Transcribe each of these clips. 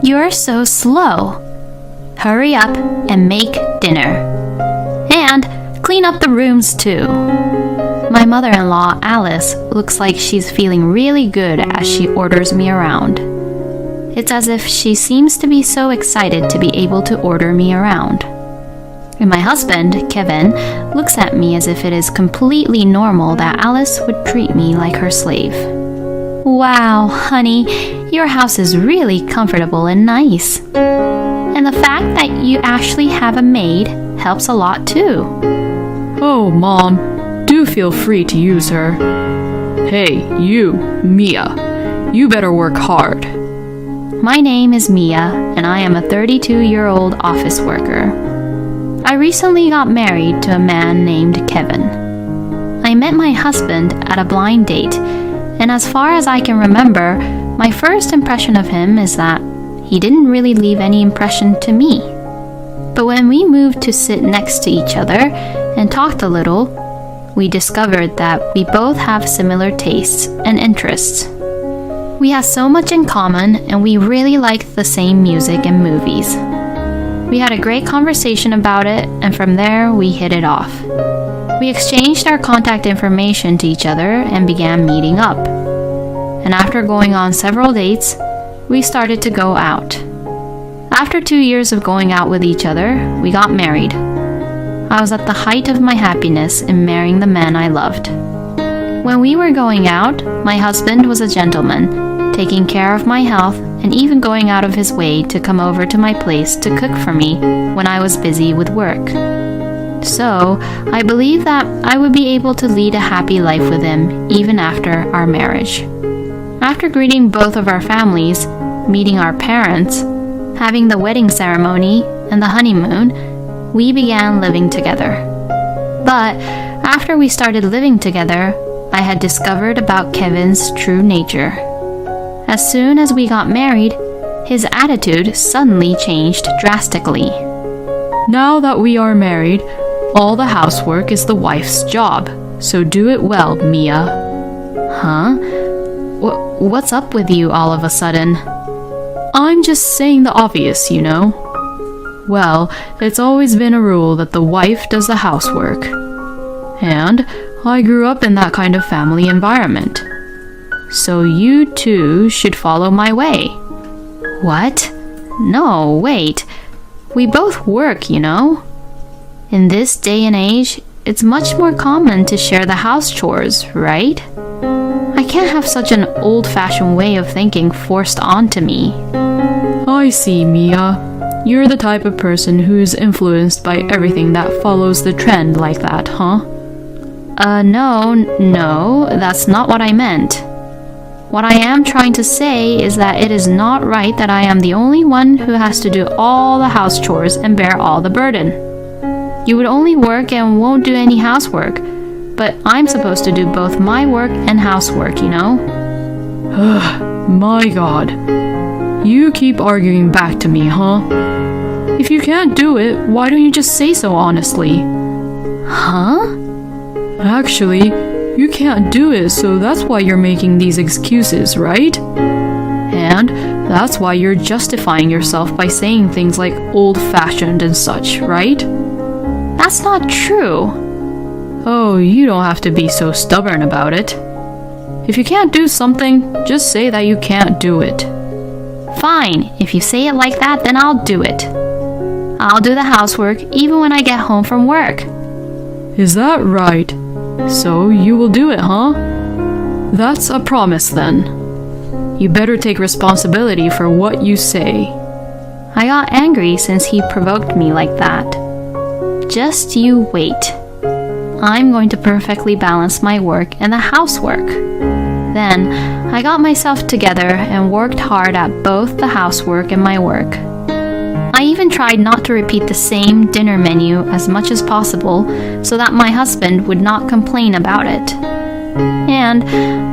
You're so slow. Hurry up and make dinner. And clean up the rooms too. My mother-in-law, Alice, looks like she's feeling really good as she orders me around. It's as if she seems to be so excited to be able to order me around. And my husband, Kevin, looks at me as if it is completely normal that Alice would treat me like her slave. Wow, honey, your house is really comfortable and nice. And the fact that you actually have a maid helps a lot too. Oh, Mom, do feel free to use her. Hey, you, Mia, you better work hard. My name is Mia, and I am a 32-year-old office worker. I recently got married to a man named Kevin. I met my husband at a blind date, and as far as I can remember, my first impression of him is that he didn't really leave any impression to me. But when we moved to sit next to each other and talked a little, we discovered that we both have similar tastes and interests. We have so much in common, and we really liked the same music and movies. We had a great conversation about it, and from there we hit it off. We exchanged our contact information to each other and began meeting up. And after going on several dates, we started to go out. After 2 years of going out with each other, we got married. I was at the height of my happiness in marrying the man I loved. When we were going out, my husband was a gentleman, taking care of my health and even going out of his way to come over to my place to cook for me when I was busy with work. So, I believe that I would be able to lead a happy life with him even after our marriage. After greeting both of our families, meeting our parents, having the wedding ceremony and the honeymoon, we began living together. But after we started living together, I had discovered about Kevin's true nature. As soon as we got married, his attitude suddenly changed drastically. Now that we are married, all the housework is the wife's job, so do it well, Mia. Huh? What's up with you all of a sudden? I'm just saying the obvious, you know. Well, it's always been a rule that the wife does the housework. And I grew up in that kind of family environment. So you too should follow my way. What? No, wait. We both work, you know. In this day and age, it's much more common to share the house chores, right? I can't have such an old-fashioned way of thinking forced onto me. I see, Mia. You're the type of person who is influenced by everything that follows the trend like that, huh? No, that's not what I meant. What I am trying to say is that it is not right that I am the only one who has to do all the house chores and bear all the burden. You would only work and won't do any housework, but I'm supposed to do both my work and housework, you know? My God. You keep arguing back to me, huh? If you can't do it, why don't you just say so honestly? Huh? Actually, you can't do it, so that's why you're making these excuses, right? And that's why you're justifying yourself by saying things like old-fashioned and such, right? That's not true. Oh, you don't have to be so stubborn about it. If you can't do something, just say that you can't do it. Fine, if you say it like that, then I'll do it. I'll do the housework even when I get home from work. Is that right? So you will do it, huh? That's a promise then. You better take responsibility for what you say. I got angry since he provoked me like that. Just you wait. I'm going to perfectly balance my work and the housework. Then, I got myself together and worked hard at both the housework and my work. I even tried not to repeat the same dinner menu as much as possible so that my husband would not complain about it. And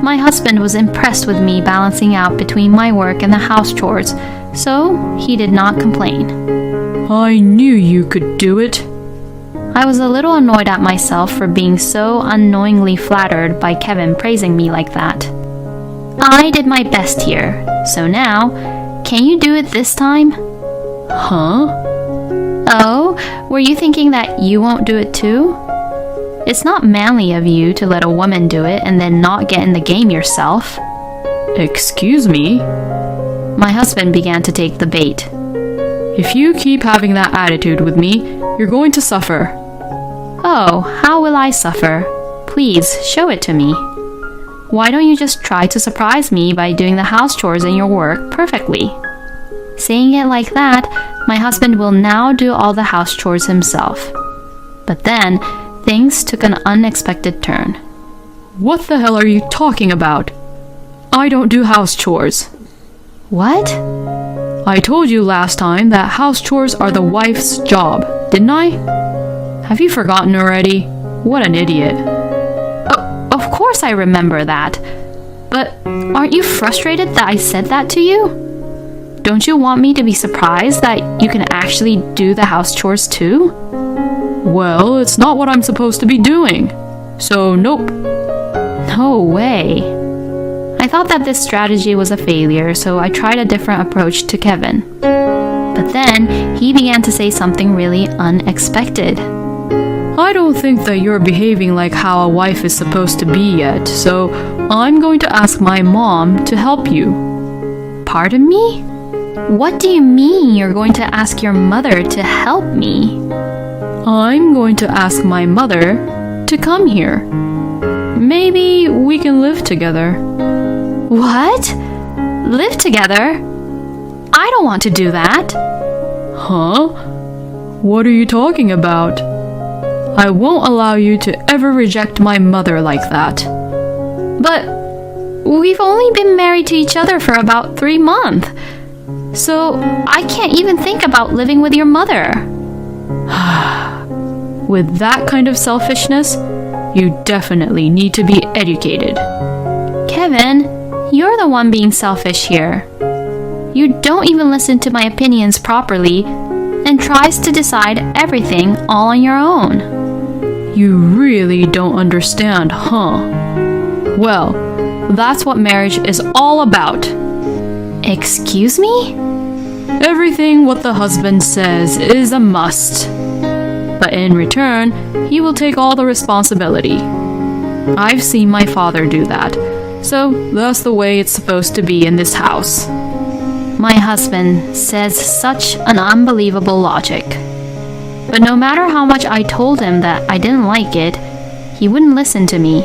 my husband was impressed with me balancing out between my work and the house chores, so he did not complain. I knew you could do it. I was a little annoyed at myself for being so unknowingly flattered by Kevin praising me like that. I did my best here, so now, can you do it this time? Huh? Oh, were you thinking that you won't do it too? It's not manly of you to let a woman do it and then not get in the game yourself. Excuse me? My husband began to take the bait. If you keep having that attitude with me, you're going to suffer. Oh, how will I suffer? Please, show it to me. Why don't you just try to surprise me by doing the house chores and your work perfectly? Saying it like that, my husband will now do all the house chores himself. But then, things took an unexpected turn. What the hell are you talking about? I don't do house chores. What? I told you last time that house chores are the wife's job, didn't I? Have you forgotten already? What an idiot. Of course I remember that. But aren't you frustrated that I said that to you? Don't you want me to be surprised that you can actually do the house chores too? Well, it's not what I'm supposed to be doing. So, nope. No way. I thought that this strategy was a failure, so I tried a different approach to Kevin. But then, he began to say something really unexpected. I don't think that you're behaving like how a wife is supposed to be yet, so I'm going to ask my mom to help you. Pardon me? What do you mean you're going to ask your mother to help me? I'm going to ask my mother to come here. Maybe we can live together. What? Live together? I don't want to do that. Huh? What are you talking about? I won't allow you to ever reject my mother like that. But we've only been married to each other for about 3 months. So I can't even think about living with your mother. With that kind of selfishness, you definitely need to be educated. Kevin, you're the one being selfish here. You don't even listen to my opinions properly and tries to decide everything all on your own. You really don't understand, huh? Well, that's what marriage is all about. Excuse me? Everything what the husband says is a must. But in return, he will take all the responsibility. I've seen my father do that, so that's the way it's supposed to be in this house. My husband says such an unbelievable logic. But no matter how much I told him that I didn't like it, he wouldn't listen to me.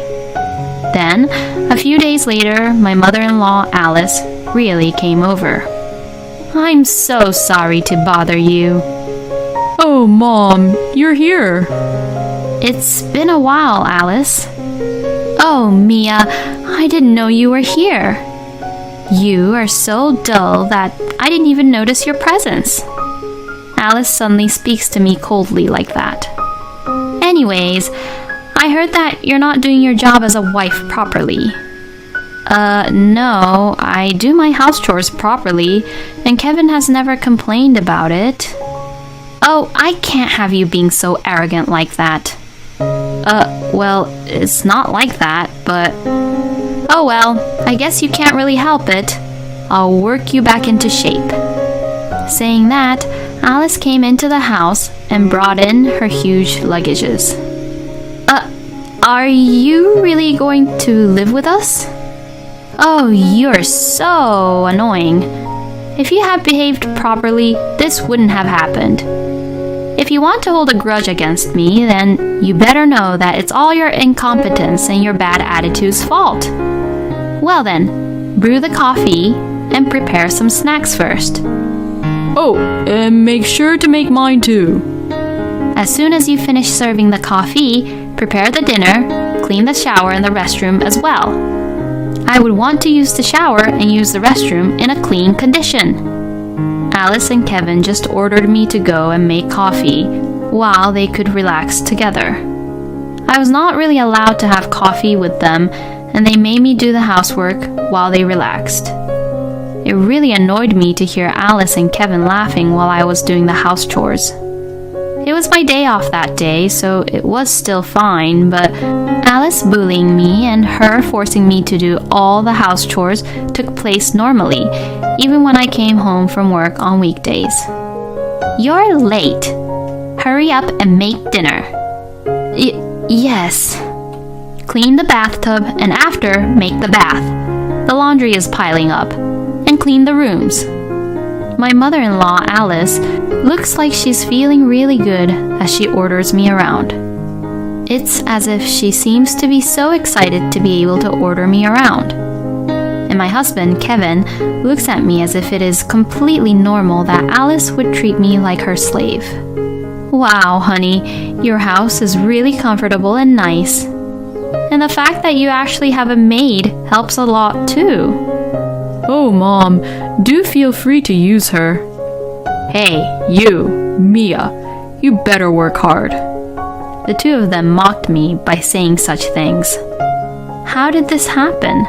Then, a few days later, my mother-in-law, Alice, really came over. I'm so sorry to bother you. Oh, Mom, you're here. It's been a while, Alice. Oh, Mia, I didn't know you were here. You are so dull that I didn't even notice your presence. Alice suddenly speaks to me coldly like that. Anyways, I heard that you're not doing your job as a wife properly. No, I do my house chores properly, and Kevin has never complained about it. Oh, I can't have you being so arrogant like that. Well, it's not like that, but... Oh well, I guess you can't really help it. I'll work you back into shape. Saying that, Alice came into the house and brought in her huge luggages. Are you really going to live with us? Oh, you're so annoying. If you had behaved properly, this wouldn't have happened. If you want to hold a grudge against me, then you better know that it's all your incompetence and your bad attitude's fault. Well then, brew the coffee and prepare some snacks first. Oh, and make sure to make mine too. As soon as you finish serving the coffee, prepare the dinner, clean the shower and the restroom as well. I would want to use the shower and use the restroom in a clean condition. Alice and Kevin just ordered me to go and make coffee while they could relax together. I was not really allowed to have coffee with them, and they made me do the housework while they relaxed. It really annoyed me to hear Alice and Kevin laughing while I was doing the house chores. It was my day off that day, so it was still fine, but Alice bullying me and her forcing me to do all the house chores took place normally, even when I came home from work on weekdays. "You're late. Hurry up and make dinner." Yes. "Clean the bathtub and after, make the bath. The laundry is piling up. And clean the rooms." My mother-in-law, Alice, looks like she's feeling really good as she orders me around. It's as if she seems to be so excited to be able to order me around. And my husband, Kevin, looks at me as if it is completely normal that Alice would treat me like her slave. "Wow, honey, your house is really comfortable and nice. And the fact that you actually have a maid helps a lot too." Oh, Mom, do feel free to use her. Hey, you, Mia, you better work hard. The two of them mocked me by saying such things. How did this happen?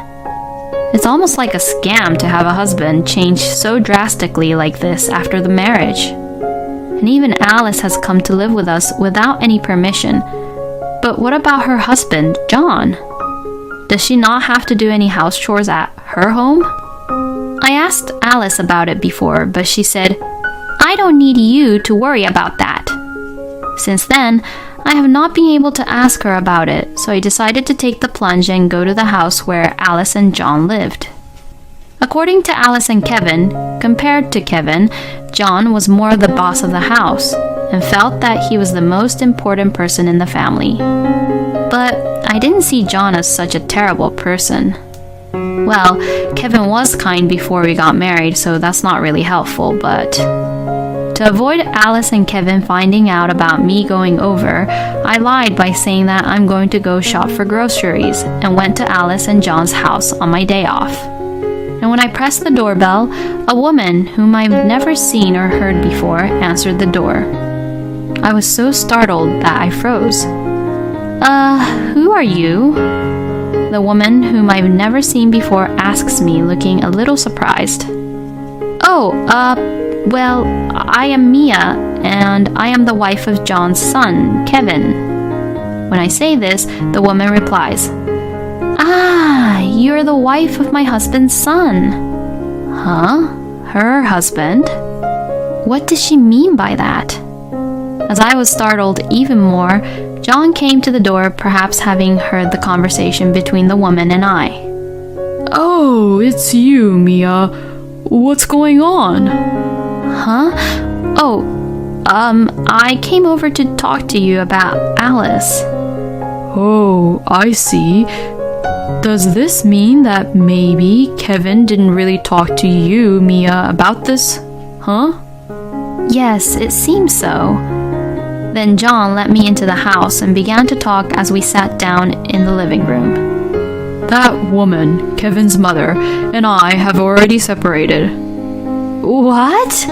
It's almost like a scam to have a husband change so drastically like this after the marriage. And even Alice has come to live with us without any permission. But what about her husband, John? Does she not have to do any house chores at her home? I asked Alice about it before, but she said, "I don't need you to worry about that." Since then, I have not been able to ask her about it, so I decided to take the plunge and go to the house where Alice and John lived. According to Alice and Kevin, compared to Kevin, John was more the boss of the house and felt that he was the most important person in the family. But I didn't see John as such a terrible person. Well, Kevin was kind before we got married, so that's not really helpful, but to avoid Alice and Kevin finding out about me going over, I lied by saying that I'm going to go shop for groceries and went to Alice and John's house on my day off. And when I pressed the doorbell, a woman whom I've never seen or heard before answered the door. I was so startled that I froze. Who are you?" The woman whom I've never seen before asks me, looking a little surprised. Well, I am Mia, and I am the wife of John's son, Kevin." When I say this, the woman replies, "Ah, you're the wife of my husband's son." Huh? Her husband? What does she mean by that? As I was startled even more, John came to the door, perhaps having heard the conversation between the woman and I. Oh, it's you, Mia. What's going on? Huh? I came over to talk to you about Alice. Oh, I see. Does this mean that maybe Kevin didn't really talk to you, Mia, about this? Huh? Yes, it seems so. Then John let me into the house and began to talk as we sat down in the living room. That woman, Kevin's mother, and I have already separated. What?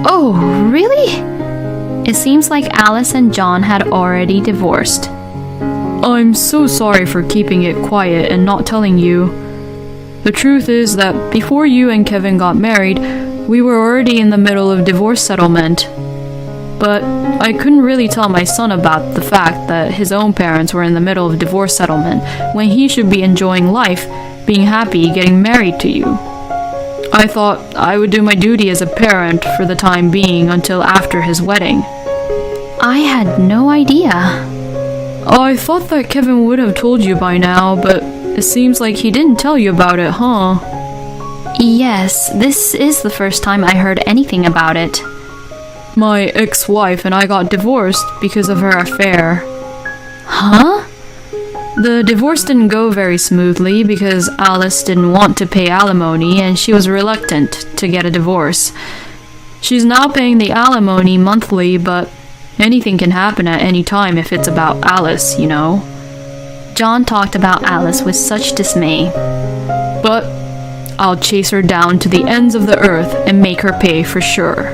Oh, really? It seems like Alice and John had already divorced. I'm so sorry for keeping it quiet and not telling you. The truth is that before you and Kevin got married, we were already in the middle of divorce settlement. But I couldn't really tell my son about the fact that his own parents were in the middle of divorce settlement when he should be enjoying life, being happy, getting married to you. I thought I would do my duty as a parent for the time being until after his wedding. I had no idea. I thought that Kevin would have told you by now, but it seems like he didn't tell you about it, huh? Yes, this is the first time I heard anything about it. My ex-wife and I got divorced because of her affair. Huh? The divorce didn't go very smoothly because Alice didn't want to pay alimony and she was reluctant to get a divorce. She's now paying the alimony monthly, but anything can happen at any time if it's about Alice, you know. John talked about Alice with such dismay. But I'll chase her down to the ends of the earth and make her pay for sure.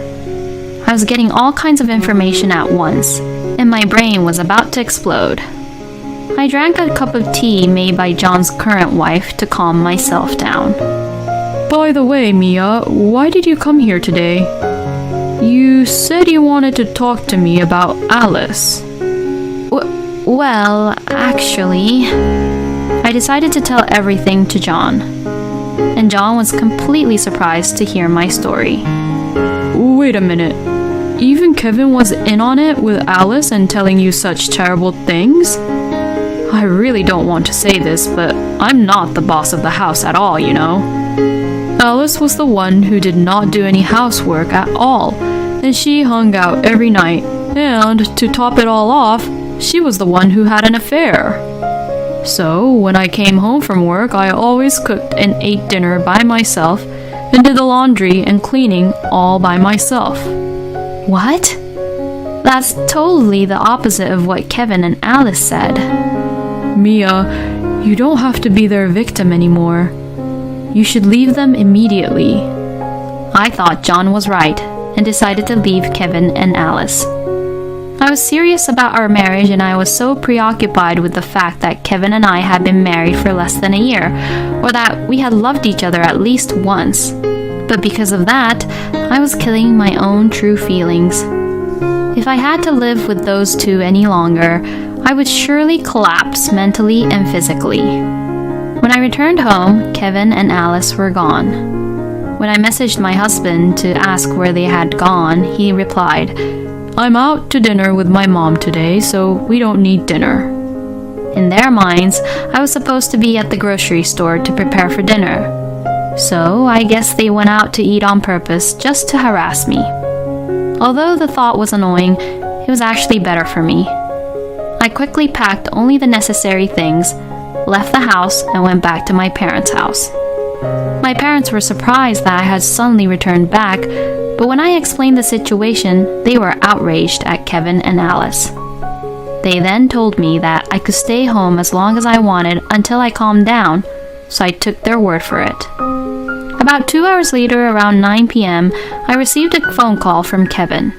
I was getting all kinds of information at once, and my brain was about to explode. I drank a cup of tea made by John's current wife to calm myself down. By the way, Mia, why did you come here today? You said you wanted to talk to me about Alice. Well, actually, I decided to tell everything to John. And John was completely surprised to hear my story. Wait a minute. Even Kevin was in on it with Alice and telling you such terrible things? I really don't want to say this, but I'm not the boss of the house at all, you know. Alice was the one who did not do any housework at all, and she hung out every night, and to top it all off, she was the one who had an affair. So, when I came home from work, I always cooked and ate dinner by myself and did the laundry and cleaning all by myself. What? That's totally the opposite of what Kevin and Alice said. Mia, you don't have to be their victim anymore. You should leave them immediately. I thought John was right and decided to leave Kevin and Alice. I was serious about our marriage, and I was so preoccupied with the fact that Kevin and I had been married for less than a year, or that we had loved each other at least once. But because of that, I was killing my own true feelings. If I had to live with those two any longer, I would surely collapse mentally and physically. When I returned home, Kevin and Alice were gone. When I messaged my husband to ask where they had gone, he replied, I'm out to dinner with my mom today, so we don't need dinner. In their minds, I was supposed to be at the grocery store to prepare for dinner. So I guess they went out to eat on purpose just to harass me. Although the thought was annoying, it was actually better for me. I quickly packed only the necessary things, left the house, and went back to my parents' house. My parents were surprised that I had suddenly returned back, but when I explained the situation, they were outraged at Kevin and Alice. They then told me that I could stay home as long as I wanted until I calmed down, so I took their word for it. About 2 hours later, around 9 p.m., I received a phone call from Kevin.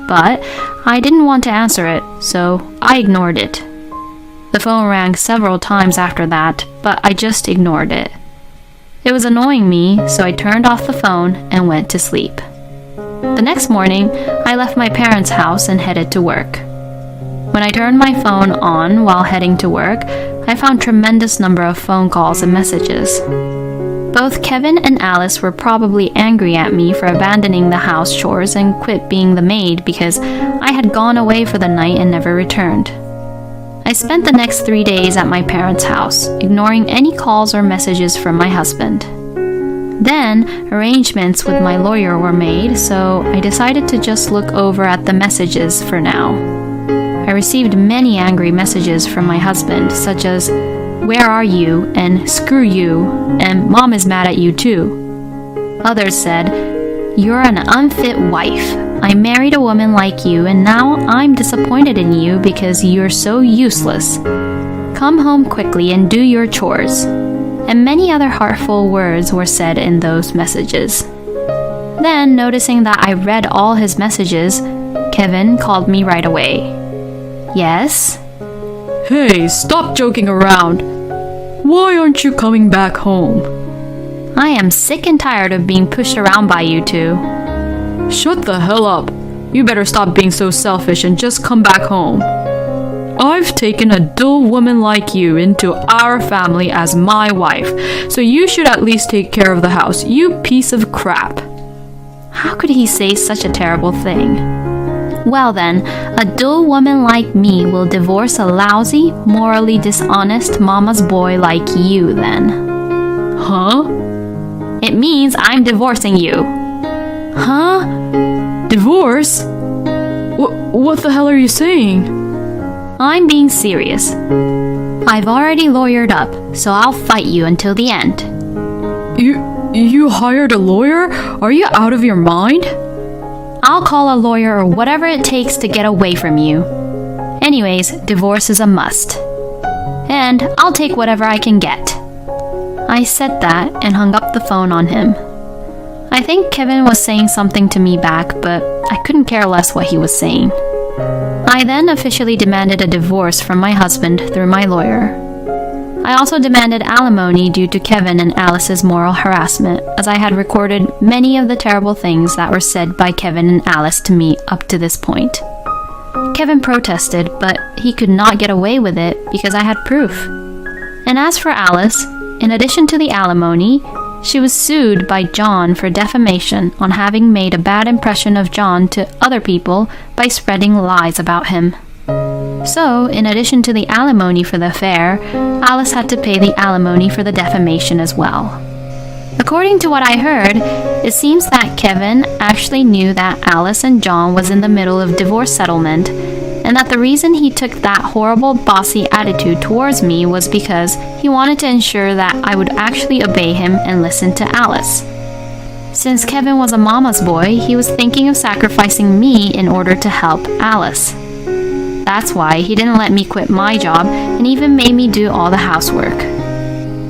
But I didn't want to answer it, so I ignored it. The phone rang several times after that, but I just ignored it. It was annoying me, so I turned off the phone and went to sleep. The next morning, I left my parents' house and headed to work. When I turned my phone on while heading to work, I found a tremendous number of phone calls and messages. Both Kevin and Alice were probably angry at me for abandoning the house chores and quit being the maid because I had gone away for the night and never returned. I spent the next 3 days at my parents' house, ignoring any calls or messages from my husband. Then, arrangements with my lawyer were made, so I decided to just look over at the messages for now. I received many angry messages from my husband, such as, "Where are you?" and "Screw you," and "Mom is mad at you too." Others said, "You're an unfit wife. I married a woman like you, and now I'm disappointed in you because you're so useless. Come home quickly and do your chores." And many other heartful words were said in those messages. Then, noticing that I read all his messages, Kevin called me right away. "Yes?" Hey, stop joking around. Why aren't you coming back home? "I am sick and tired of being pushed around by you two." Shut the hell up. You better stop being so selfish and just come back home. I've taken a dull woman like you into our family as my wife, so you should at least take care of the house, you piece of crap. How could he say such a terrible thing? Well then, a dull woman like me will divorce a lousy, morally dishonest mama's boy like you then. Huh? It means I'm divorcing you. Huh? Divorce? What the hell are you saying? I'm being serious. I've already lawyered up, so I'll fight you until the end. You hired a lawyer? Are you out of your mind? I'll call a lawyer or whatever it takes to get away from you. Anyways, divorce is a must. And I'll take whatever I can get. I said that and hung up the phone on him. I think Kevin was saying something to me back, but I couldn't care less what he was saying. I then officially demanded a divorce from my husband through my lawyer. I also demanded alimony due to Kevin and Alice's moral harassment, as I had recorded many of the terrible things that were said by Kevin and Alice to me up to this point. Kevin protested, but he could not get away with it because I had proof. And as for Alice, in addition to the alimony, she was sued by John for defamation on having made a bad impression of John to other people by spreading lies about him. So, in addition to the alimony for the affair, Alice had to pay the alimony for the defamation as well. According to what I heard, it seems that Kevin actually knew that Alice and John was in the middle of divorce settlement, and that the reason he took that horrible bossy attitude towards me was because he wanted to ensure that I would actually obey him and listen to Alice. Since Kevin was a mama's boy, he was thinking of sacrificing me in order to help Alice. That's why he didn't let me quit my job and even made me do all the housework.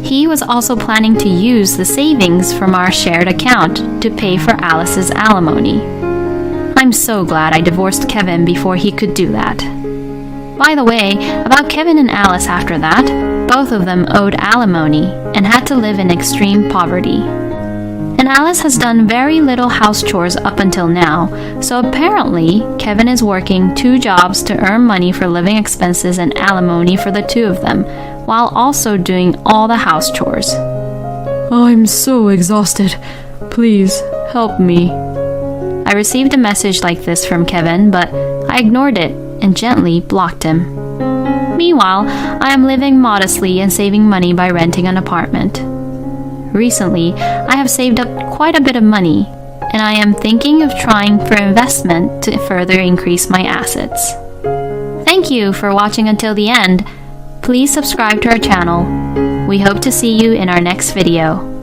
He was also planning to use the savings from our shared account to pay for Alice's alimony. I'm so glad I divorced Kevin before he could do that. By the way, about Kevin and Alice after that, both of them owed alimony and had to live in extreme poverty. And Alice has done very little house chores up until now, so apparently Kevin is working 2 jobs to earn money for living expenses and alimony for the 2 of them, while also doing all the house chores. I'm so exhausted. Please, help me. I received a message like this from Kevin, but I ignored it and gently blocked him. Meanwhile, I am living modestly and saving money by renting an apartment. Recently, I have saved up quite a bit of money, and I am thinking of trying for investment to further increase my assets. Thank you for watching until the end. Please subscribe to our channel. We hope to see you in our next video.